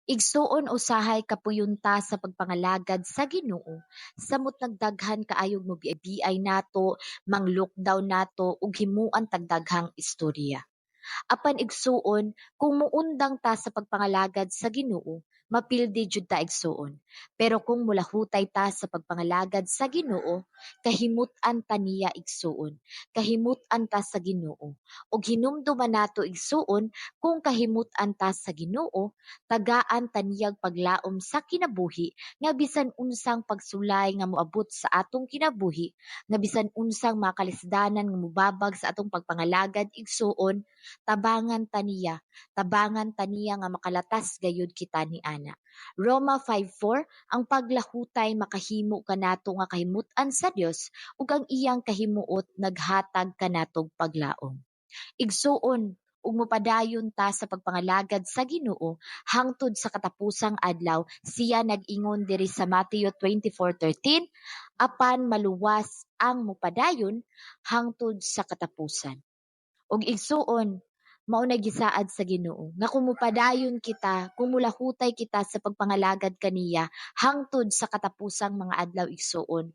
Igsuon usahay kapuyunta sa pagpangalagad sa Ginoo. Samot nagdaghan kaayog mo biay nato, mang lockdown nato ug himuan tagdaghang istorya. Apan igsuon, kung muundang ta sa pagpangalagad sa Ginoo, mapildi jud ta igsuon. Pero kung mulahutay ta sa pagpangalagad sa Ginoo, kahimut-an ta niya igsuon. Kahimut-an ta sa Ginoo. Ug hinumduman nato igsuon kung kahimut-an ta sa Ginoo, tagaan ta niyang paglaom sa kinabuhi nga bisan unsang pagsulay nga moabot sa atong kinabuhi, nga bisan unsang makalisdanan nga mubabag sa atong pagpangalagad igsuon, tabangan taniya nga makalatas gayud kita ni ana. Roma 5:4, ang paglahutay makahimo kanato nga kahimut-an sa Dios ug ang iyang kahimuot naghatag kanatong paglaom. Igsuon ug mopadayon ta sa pagpangalagad sa Ginoo hangtod sa katapusang adlaw. Siya nag-ingon diri sa Mateo 24:13, apan maluwas ang mopadayon hangtod sa katapusan. Og igsuon, mao na gisaad sa Ginoo nga kung mopadayon kita, kung mulahutay kita sa pagpangalagad kaniya hangtod sa katapusang mga adlaw igsuon,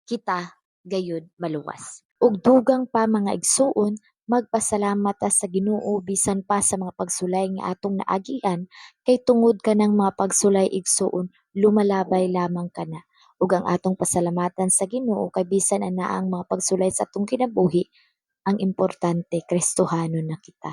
kita gayud maluwas. Ug dugang pa mga igsuon, magpasalamat ta sa Ginoo bisan pa sa mga pagsulay nga atong naagian, kay tungod kanang mga pagsulay igsuon lumalabay lamang kana. Ug ang atong pasalamatan sa Ginoo kay bisan ana ang mga pagsulay sa atong kinabuhi, ang importante Kristohanon na kita.